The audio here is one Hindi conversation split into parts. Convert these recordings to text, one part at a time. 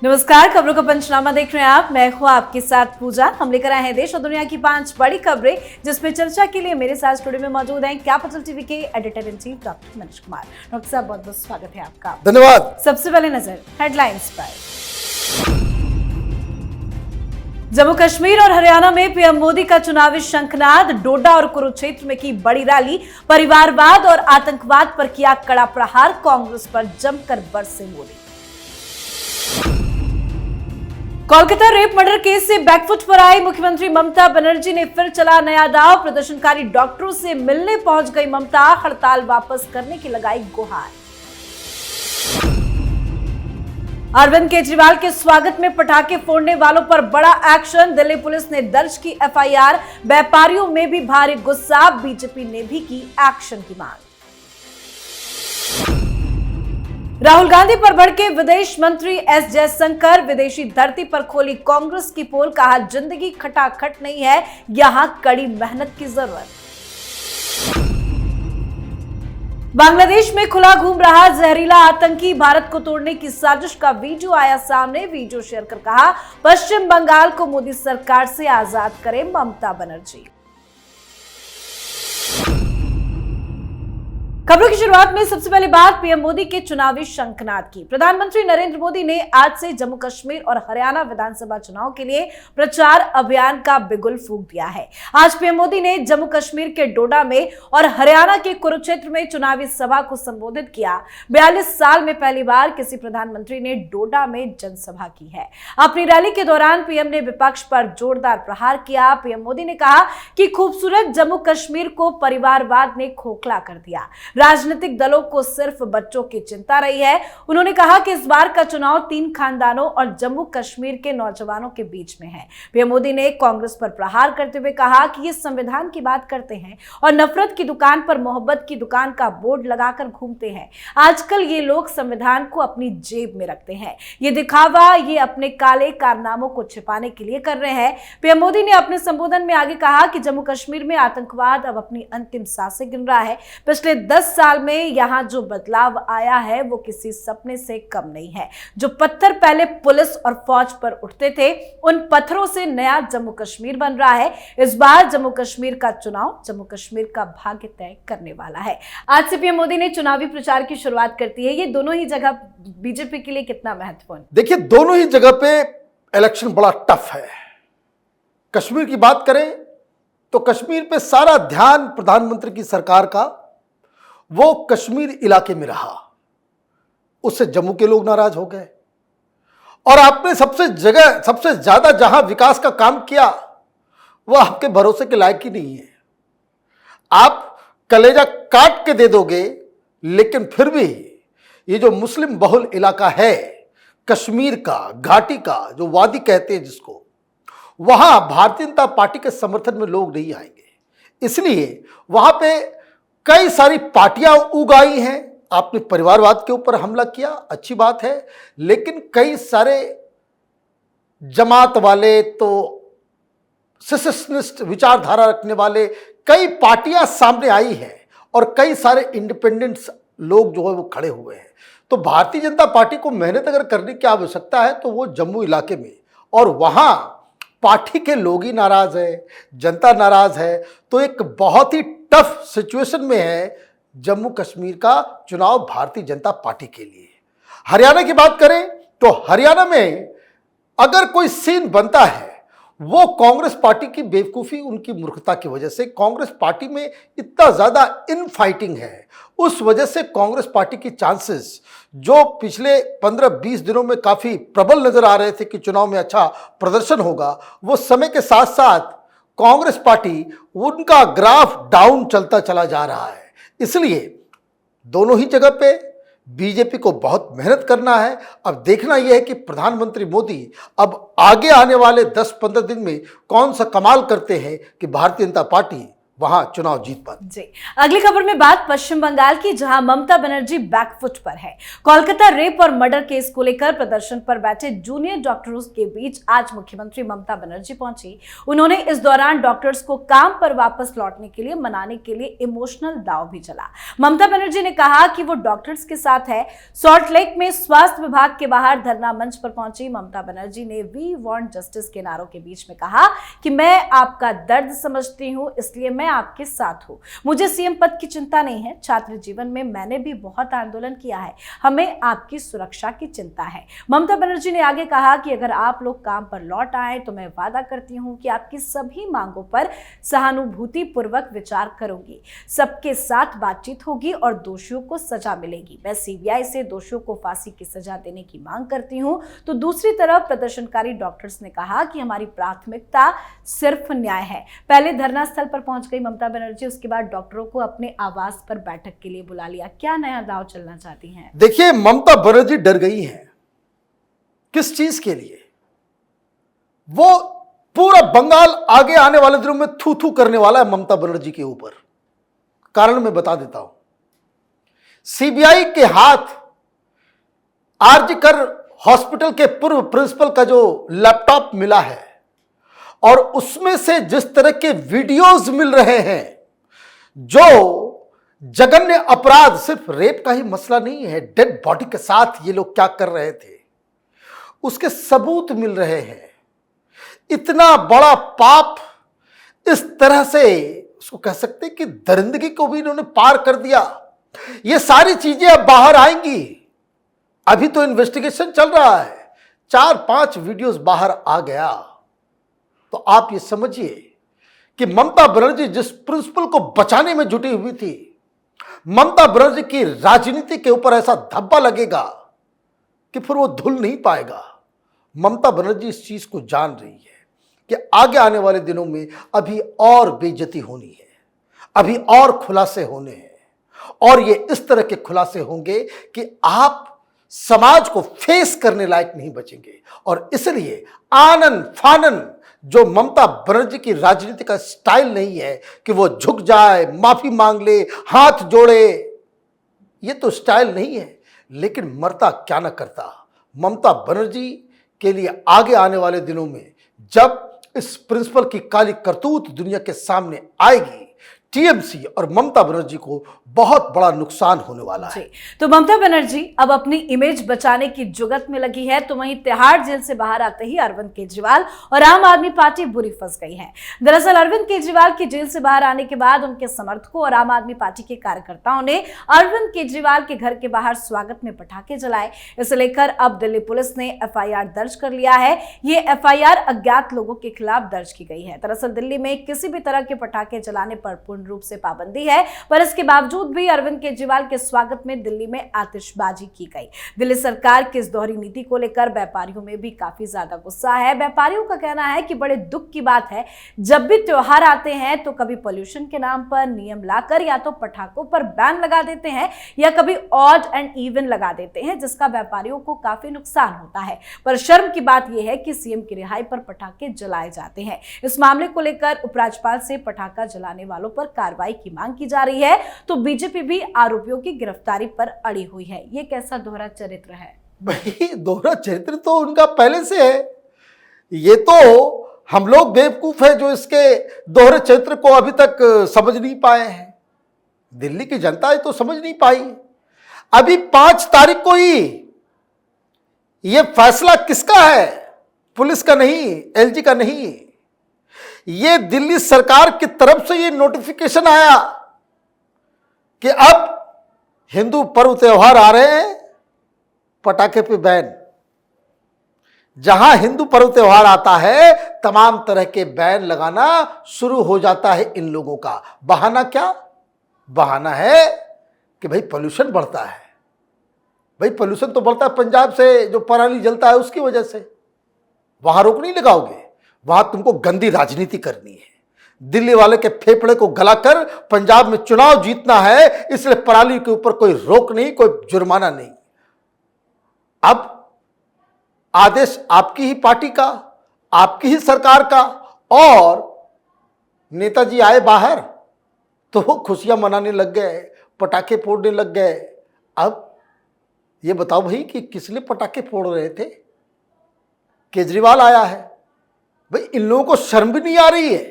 नमस्कार, खबरों का पंचनामा देख रहे हैं आप। मैं हूं आपके साथ पूजा। हम लेकर आए हैं देश और दुनिया की 5 बड़ी खबरें, जिसमें चर्चा के लिए मेरे साथ स्टूडियो में मौजूद हैं कैपिटल टीवी के editor in chief doctor Manish Kumar. Doctor साहब, बहुत बहुत स्वागत है आपका। धन्यवाद। सबसे पहले नजर हेडलाइंस पर। जम्मू कश्मीर और हरियाणा में पीएम मोदी का चुनावी शंखनाद। डोडा और कुरुक्षेत्र में की बड़ी रैली। परिवारवाद और आतंकवाद पर किया कड़ा प्रहार। कांग्रेस पर जमकर बरसे Modi. Kolkata rape murder case से बैकफुट पर आई मुख्यमंत्री ममता बनर्जी ने फिर चला नया दांव। प्रदर्शनकारी डॉक्टरों से मिलने पहुंच गई ममता। हड़ताल वापस करने की लगाई गुहार। अरविंद केजरीवाल के स्वागत में पटाखे फोड़ने वालों पर बड़ा एक्शन। दिल्ली पुलिस ने दर्ज की एफआईआर। व्यापारियों में भी भारी गुस्सा। बीजेपी ने भी की एक्शन की मांग। राहुल गांधी पर भड़के विदेश मंत्री एस जयशंकर। विदेशी धरती पर खोली कांग्रेस की पोल। कहा, जिंदगी खटाखट नहीं है, यहां कड़ी मेहनत की जरूरत। बांग्लादेश में खुला घूम रहा जहरीला आतंकी। भारत को तोड़ने की साजिश का वीडियो आया सामने। वीडियो शेयर कर कहा, पश्चिम बंगाल को मोदी सरकार से आजाद करे ममता बनर्जी। खबरों की शुरुआत में सबसे पहले बात पीएम मोदी के चुनावी शंखनाद की। प्रधानमंत्री नरेंद्र मोदी ने आज से जम्मू कश्मीर और हरियाणा विधानसभा चुनाव के लिए प्रचार अभियान का बिगुल फूंक दिया है। आज पीएम मोदी ने जम्मू कश्मीर के डोडा में और हरियाणा के कुरुक्षेत्र में चुनावी सभा को संबोधित किया। 42 साल में पहली बार किसी प्रधानमंत्री ने डोडा में जनसभा की है। अपनी रैली के दौरान पीएम ने विपक्ष पर जोरदार प्रहार किया। पीएम मोदी ने कहा कि खूबसूरत जम्मू कश्मीर को परिवारवाद ने खोखला कर दिया। राजनीतिक दलों को सिर्फ बच्चों की चिंता रही है। उन्होंने कहा कि इस बार का चुनाव 3 खानदानों और जम्मू कश्मीर के नौजवानों के बीच में है। पीएम मोदी ने कांग्रेस पर प्रहार करते हुए कहा कि ये संविधान की बात करते हैं और नफरत की दुकान पर मोहब्बत की दुकान का बोर्ड लगाकर घूमते हैं। आजकल ये लोग संविधान को अपनी जेब में रखते हैं। ये दिखावा, ये अपने काले कारनामों को छिपाने के लिए कर रहे हैं। पीएम मोदी ने अपने संबोधन में आगे कहा कि जम्मू कश्मीर में आतंकवाद अब अपनी अंतिम सांसें गिन रहा है। पिछले 10 साल में यहां जो बदलाव आया है वो किसी सपने से कम नहीं है। जो पत्थर पहले पुलिस और फौज पर उठते थे, उन पत्थरों से नया जम्मू कश्मीर बन रहा है। इस बार जम्मू कश्मीर का चुनाव जम्मू कश्मीर का भाग्य तय करने वाला है। आज से पीएम मोदी ने चुनावी प्रचार की शुरुआत करती है। ये दोनों ही जगह बीजेपी के लिए कितना महत्वपूर्ण? देखिए, दोनों ही जगह पे इलेक्शन बड़ा टफ है। कश्मीर की बात करें तो कश्मीर पे सारा ध्यान प्रधानमंत्री की सरकार का वो कश्मीर इलाके में रहा। उससे जम्मू के लोग नाराज हो गए और आपने सबसे ज्यादा जहां विकास का काम किया वो आपके भरोसे के लायक ही नहीं है। आप कलेजा काट के दे दोगे, लेकिन फिर भी ये जो मुस्लिम बहुल इलाका है कश्मीर का, घाटी का, जो वादी कहते हैं जिसको, वहां भारतीय जनता पार्टी के समर्थन में लोग नहीं आएंगे। इसलिए वहां पे कई सारी पार्टियां उगाई हैं। आपने परिवारवाद के ऊपर हमला किया, अच्छी बात है, लेकिन कई सारे जमात वाले, तो सेसेशनिस्ट विचारधारा रखने वाले कई पार्टियां सामने आई हैं और कई सारे इंडिपेंडेंट्स लोग जो है वो खड़े हुए हैं। तो भारतीय जनता पार्टी को मेहनत अगर करने की आवश्यकता है तो वो जम्मू इलाके में, और वहां पार्टी के लोग ही नाराज है, जनता नाराज है, तो एक बहुत ही टफ सिचुएशन में है जम्मू कश्मीर का चुनाव भारतीय जनता पार्टी के लिए। हरियाणा की बात करें तो हरियाणा में अगर कोई सीन बनता है वो कांग्रेस पार्टी की बेवकूफ़ी, उनकी मूर्खता की वजह से। कांग्रेस पार्टी में इतना ज़्यादा इनफाइटिंग है, उस वजह से कांग्रेस पार्टी की चांसेस जो पिछले 15-20 दिनों में काफ़ी प्रबल नज़र आ रहे थे कि चुनाव में अच्छा प्रदर्शन होगा, वो समय के साथ साथ कांग्रेस पार्टी, उनका ग्राफ डाउन चलता चला जा रहा है। इसलिए दोनों ही जगह पे बीजेपी को बहुत मेहनत करना है। अब देखना यह है कि प्रधानमंत्री मोदी अब आगे आने वाले 10-15 दिन में कौन सा कमाल करते हैं कि भारतीय जनता पार्टी वहां चुनाव जीत पाते। जी, अगली खबर में बात पश्चिम बंगाल की, जहां ममता बनर्जी बैकफुट पर है। कोलकाता रेप और मर्डर केस को लेकर प्रदर्शन पर बैठे जूनियर डॉक्टरों के बीच आज मुख्यमंत्री ममता बनर्जी पहुंची। उन्होंने इस दौरान डॉक्टर्स को काम पर वापस लौटने के लिए मनाने के लिए इमोशनल दांव भी चला। ममता बनर्जी ने कहा कि वो डॉक्टर्स के साथ है। सॉल्ट लेक में स्वास्थ्य विभाग के बाहर धरना मंच पर पहुंची ममता बनर्जी ने वी वांट जस्टिस के नारों के बीच में कहा कि मैं आपका दर्द समझती हूं, इसलिए मैं आपके साथ हूं। मुझे सीएम पद की चिंता नहीं है। छात्र जीवन में मैंने भी बहुत आंदोलन किया है। हमें आपकी सुरक्षा की चिंता है। ममता बनर्जी ने आगे कहा कि अगर आप लोग काम पर लौट आए तो मैं वादा करती हूं कि आपकी सभी मांगों पर सहानुभूति पूर्वक विचार करूंगी। सबके साथ बातचीत होगी और दोषियों को सजा मिलेगी। मैं सीबीआई से दोषियों को फांसी की सजा देने की मांग करती हूं। तो दूसरी तरफ प्रदर्शनकारी डॉक्टर्स ने कहा कि हमारी प्राथमिकता सिर्फ न्याय है। पहले धरना स्थल पर पहुंच गई ममता बनर्जी, उसके बाद डॉक्टरों को अपने आवास पर बैठक के लिए बुला लिया। क्या नया दांव चलना चाहती हैं? देखिए, ममता बनर्जी डर गई हैं। किस चीज के लिए? वो पूरा बंगाल आगे आने वाले दिनों में थू थू करने वाला है ममता बनर्जी के ऊपर। कारण मैं बता देता हूं। सीबीआई के हाथ आरजीकर हॉस्पिटल के पूर्व प्रिंसिपल का जो लैपटॉप मिला है और उसमें से जिस तरह के वीडियोस मिल रहे हैं, जो जघन्य अपराध, सिर्फ रेप का ही मसला नहीं है, डेड बॉडी के साथ ये लोग क्या कर रहे थे उसके सबूत मिल रहे हैं। इतना बड़ा पाप, इस तरह से उसको कह सकते हैं कि दरिंदगी को भी इन्होंने पार कर दिया। ये सारी चीजें अब बाहर आएंगी। अभी तो इन्वेस्टिगेशन चल रहा है। 4-5 वीडियोस बाहर आ गया तो आप ये समझिए कि ममता बनर्जी जिस प्रिंसिपल को बचाने में जुटी हुई थी, ममता बनर्जी की राजनीति के ऊपर ऐसा धब्बा लगेगा कि फिर वो धुल नहीं पाएगा। ममता बनर्जी इस चीज को जान रही है कि आगे आने वाले दिनों में अभी और बेइज्जती होनी है, अभी और खुलासे होने हैं, और ये इस तरह के खुलासे होंगे कि आप समाज को फेस करने लायक नहीं बचेंगे। और इसलिए आनन फानन, जो ममता बनर्जी की राजनीति का स्टाइल नहीं है कि वो झुक जाए, माफी मांग ले, हाथ जोड़े, ये तो स्टाइल नहीं है। लेकिन मरता क्या ना करता। ममता बनर्जी के लिए आगे आने वाले दिनों में जब इस प्रिंसिपल की काली करतूत दुनिया के सामने आएगी, टीएमसी और ममता बनर्जी को बहुत बड़ा नुकसान होने वाला है। तो ममता बनर्जी अब अपनी इमेज बचाने की जुगत में लगी है। तो वहीं तिहाड़ जेल से बाहर आते ही अरविंद केजरीवाल और आम आदमी पार्टी बुरी फंस गई है। दरअसल अरविंद केजरीवाल की जेल से बाहर आने के बाद उनके समर्थकों और आम आदमी पार्टी के कार्यकर्ताओं ने अरविंद केजरीवाल के घर के बाहर स्वागत में पटाखे जलाए। इसे लेकर अब दिल्ली पुलिस ने एफआईआर दर्ज कर लिया है। ये एफआईआर अज्ञात लोगों के खिलाफ दर्ज की गई है। दरअसल दिल्ली में किसी भी तरह के पटाखे जलाने पर पूर्ण रूप से पाबंदी है, पर इसके बावजूद भी अरविंद केजरीवाल के स्वागत में दिल्ली में आतिशबाजी की गई। दिल्ली सरकार की इस दोहरी नीति को लेकर व्यापारियों में भी काफी ज्यादा गुस्सा है। व्यापारियों का कहना है कि बड़े दुख की बात है, जब भी त्योहार आते हैं तो कभी पोल्यूशन के नाम पर नियम लाकर या तो पटाखों पर बैन लगा देते हैं या कभी ऑड एंड इवन लगा देते हैं, जिसका व्यापारियों को काफी नुकसान होता है। पर शर्म की बात यह है कि सीएम की रिहाई पर पटाखे जलाए जाते हैं। इस मामले को लेकर उपराज्यपाल से पटाखा जलाने वालों पर कार्रवाई की मांग की जा रही है। तो बीजेपी भी आरोपियों की गिरफ्तारी पर अड़ी हुई है। ये कैसा दोहरा चरित्र है? भाई, दोहरा चरित्र तो उनका पहले से है। ये तो हम लोग बेवकूफ है जो इसके दोहरे चरित्र को अभी तक समझ नहीं पाए हैं। दिल्ली की जनता ये तो समझ नहीं पाई। अभी 5 तारीख को ही ये फैसला किसका है? पुलिस का नहीं, एलजी का नहीं, ये दिल्ली सरकार की तरफ से ये नोटिफिकेशन आया कि अब हिंदू पर्व त्योहार आ रहे हैं, पटाखे पे बैन। जहां हिंदू पर्व त्योहार आता है तमाम तरह के बैन लगाना शुरू हो जाता है इन लोगों का। बहाना क्या? बहाना है कि भाई पोल्यूशन बढ़ता है। भाई पोल्यूशन तो बढ़ता है पंजाब से जो पराली जलता है उसकी वजह से। वहां रोक नहीं लगाओगे, वहां तुमको गंदी राजनीति करनी है। दिल्ली वाले के फेफड़े को गलाकर पंजाब में चुनाव जीतना है, इसलिए पराली के ऊपर कोई रोक नहीं, कोई जुर्माना नहीं। अब आदेश आपकी ही पार्टी का, आपकी ही सरकार का, और नेताजी आए बाहर तो वो खुशियां मनाने लग गए, पटाखे फोड़ने लग गए। अब ये बताओ भाई कि किस लिए पटाखे फोड़ रहे थे? केजरीवाल आया है। भाई इन लोगों को शर्म भी नहीं आ रही है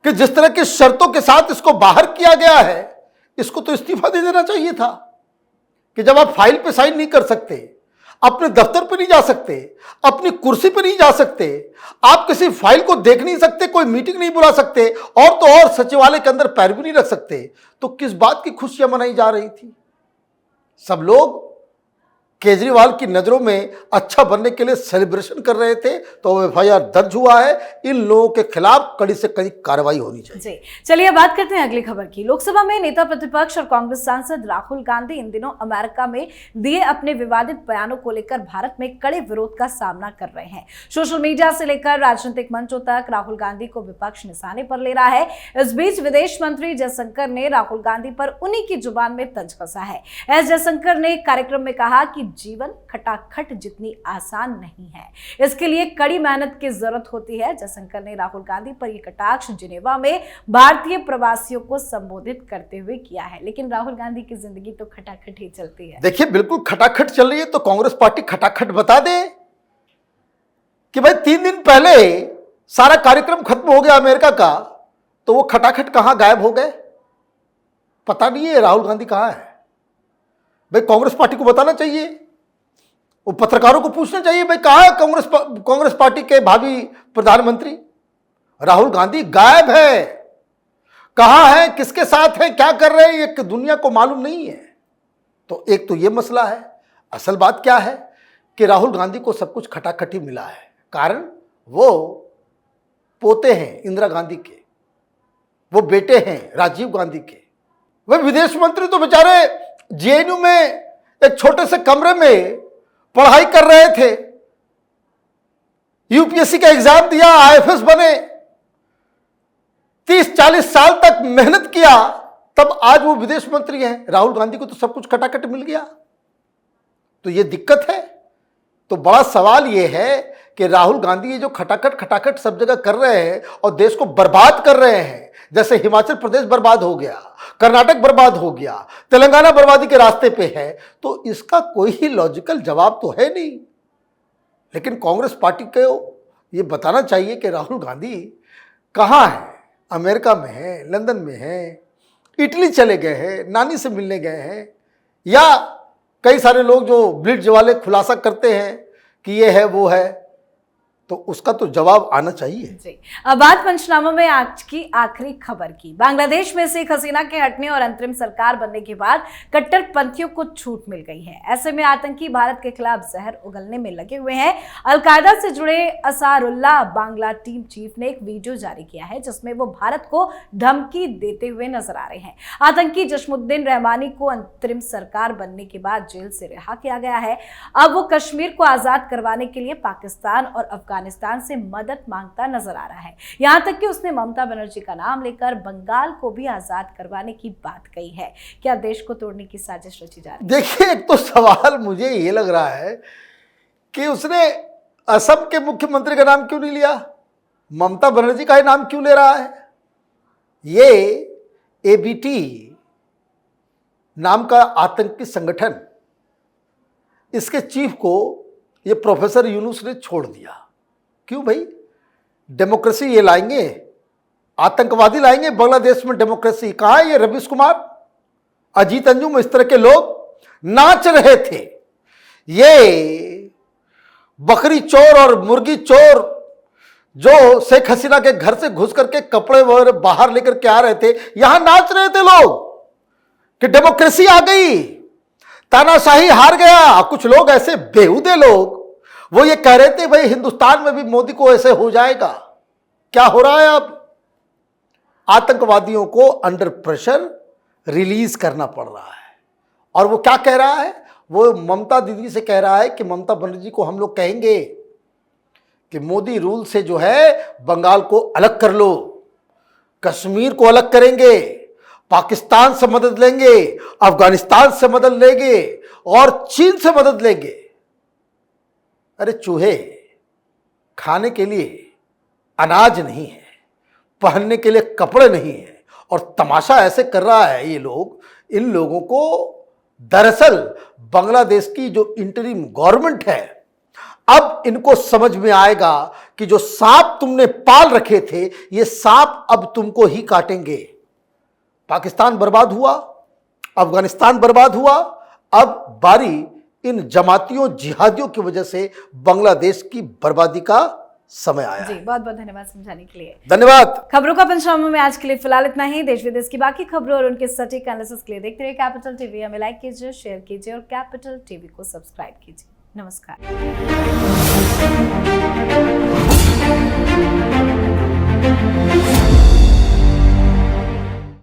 कि जिस तरह की शर्तों के साथ इसको बाहर किया गया है, इसको तो इस्तीफा दे देना चाहिए था। कि जब आप फाइल पे साइन नहीं कर सकते, अपने दफ्तर पे नहीं जा सकते, अपनी कुर्सी पे नहीं जा सकते, आप किसी फाइल को देख नहीं सकते, कोई मीटिंग नहीं बुला सकते, और तो और सचिवालय के अंदर पैर भी नहीं रख सकते, तो किस बात की खुशियां मनाई जा रही थी? सब लोग केजरीवाल की नजरों में अच्छा बनने के लिए सेलिब्रेशन कर रहे थे। तो एफआईआर दर्ज हुआ है। इन लोगों के खिलाफ कड़ी से कड़ी कार्रवाई होनी चाहिए। जी चलिए बात करते हैं अगली खबर की। लोकसभा में नेता प्रतिपक्ष और कांग्रेस सांसद राहुल गांधी इन दिनों अमेरिका में दिए अपने विवादित बयानों को लेकर भारत में कड़े विरोध का सामना कर रहे हैं। सोशल मीडिया से लेकर राजनीतिक मंचों तक राहुल गांधी को विपक्ष निशाने पर ले रहा है। इस बीच विदेश मंत्री जयशंकर ने राहुल गांधी पर उन्हीं की जुबान में तंज कसा है। एस जयशंकर ने एक कार्यक्रम में कहा कि जीवन खटाखट जितनी आसान नहीं है, इसके लिए कड़ी मेहनत की जरूरत होती है। जयशंकर ने राहुल गांधी पर यह कटाक्ष जिनेवा में भारतीय प्रवासियों को संबोधित करते हुए किया है। लेकिन राहुल गांधी की जिंदगी तो खटाखट ही चलती है। देखिए बिल्कुल खटाखट चल रही है, तो कांग्रेस पार्टी खटाखट बता दे कि भाई 3 दिन पहले सारा कार्यक्रम खत्म हो गया अमेरिका का, तो वो खटाखट कहां गायब हो गए? पता नहीं है राहुल गांधी कहां है। भाई कांग्रेस पार्टी को बताना चाहिए, वो पत्रकारों को पूछना चाहिए भाई कहां है कांग्रेस पार्टी के भावी प्रधानमंत्री? राहुल गांधी गायब है। कहां है, किसके साथ है, क्या कर रहे हैं, ये दुनिया को मालूम नहीं है। तो एक तो ये मसला है। असल बात क्या है कि राहुल गांधी को सब कुछ खटाखट ही मिला है। कारण वो पोते हैं इंदिरा गांधी के, वो बेटे हैं राजीव गांधी के। वे विदेश मंत्री तो बेचारे जेएनयू में एक छोटे से कमरे में पढ़ाई कर रहे थे, यूपीएससी का एग्जाम दिया, आईएफएस बने, 30-40 साल तक मेहनत किया, तब आज वो विदेश मंत्री हैं। राहुल गांधी को तो सब कुछ खटाखट मिल गया। तो ये दिक्कत है। तो बड़ा सवाल ये है कि राहुल गांधी ये जो खटाखट सब जगह कर रहे हैं और देश को बर्बाद कर रहे हैं, जैसे हिमाचल प्रदेश बर्बाद हो गया, कर्नाटक बर्बाद हो गया, तेलंगाना बर्बादी के रास्ते पे है, तो इसका कोई ही लॉजिकल जवाब तो है नहीं। लेकिन कांग्रेस पार्टी को ये बताना चाहिए कि राहुल गांधी कहाँ है। अमेरिका में है, लंदन में है, इटली चले गए हैं, नानी से मिलने गए हैं, या कई सारे लोग जो ब्लिट्ज वाले खुलासा करते हैं कि ये है वो है, तो उसका तो जवाब आना चाहिए। जी अब बात पंचनामा में आज की आखिरी खबर की। बांग्लादेश में शेख हसीना के हटने और अंतरिम सरकार बनने के बाद कट्टरपंथियों को छूट मिल गई है। ऐसे में आतंकी भारत के खिलाफ जहर उगलने में लगे हुए हैं। अलकायदा से जुड़े असारुल्लाह बांग्ला टीम चीफ ने एक वीडियो जारी किया है जिसमें वो भारत को धमकी देते हुए नजर आ रहे हैं। आतंकी जश्मुद्दीन रहमानी को अंतरिम सरकार बनने के बाद जेल से रिहा किया गया है। अब वो कश्मीर को आजाद करवाने के लिए पाकिस्तान और अफगानिस्तान से मदद मांगता नजर आ रहा है। यहां तक कि उसने ममता बनर्जी का नाम लेकर बंगाल को भी आजाद करवाने की बात कही है। क्या देश को तोड़ने की साजिश रची जा रही है? देखिए एक तो सवाल मुझे ये लग रहा है कि उसने असम के मुख्यमंत्री का नाम क्यों नहीं लिया, ममता बनर्जी का ही नाम क्यों ले रहा है? ये एबीटी नाम का आतंकी संगठन, इसके चीफ को ये प्रोफेसर यूनुस ने छोड़ दिया। क्यों भाई? डेमोक्रेसी ये लाएंगे, आतंकवादी लाएंगे बांग्लादेश में डेमोक्रेसी? कहाँ है ये रवीश कुमार, अजीत अंजुम, इस तरह के लोग नाच रहे थे। ये बकरी चोर और मुर्गी चोर जो शेख हसीना के घर से घुस करके कपड़े वगैरह बाहर लेकर के आ रहे थे, यहां नाच रहे थे लोग कि डेमोक्रेसी आ गई, तानाशाही हार गया। कुछ लोग ऐसे बेहुदे लोग वो ये कह रहे थे भाई हिंदुस्तान में भी मोदी को ऐसे हो जाएगा। क्या हो रहा है? अब आतंकवादियों को अंडर प्रेशर रिलीज करना पड़ रहा है। और वो क्या कह रहा है? वो ममता दीदी से कह रहा है कि ममता बनर्जी को हम लोग कहेंगे कि मोदी रूल से जो है बंगाल को अलग कर लो, कश्मीर को अलग करेंगे, पाकिस्तान से मदद लेंगे, अफगानिस्तान से मदद लेंगे और चीन से मदद लेंगे। अरे चूहे, खाने के लिए अनाज नहीं है, पहनने के लिए कपड़े नहीं है, और तमाशा ऐसे कर रहा है ये लोग, इन लोगों को दरअसल बांग्लादेश की जो इंटरिम गवर्नमेंट है, अब इनको समझ में आएगा कि जो सांप तुमने पाल रखे थे, ये सांप अब तुमको ही काटेंगे। पाकिस्तान बर्बाद हुआ, अफगानिस्तान बर्बाद हुआ, अब बारी इन जमातियों जिहादियों की वजह से बांग्लादेश की बर्बादी का समय आया जी, है। बहुत बहुत धन्यवाद समझाने के लिए। धन्यवाद। खबरों का पंचनामा में आज के लिए फिलहाल इतना ही। देश विदेश की बाकी खबरों और उनके सटीक एनालिसिस के लिए देखते रहिए कैपिटल टीवी। हमें लाइक कीजिए, शेयर कीजिए और कैपिटल टीवी को सब्सक्राइब कीजिए। नमस्कार।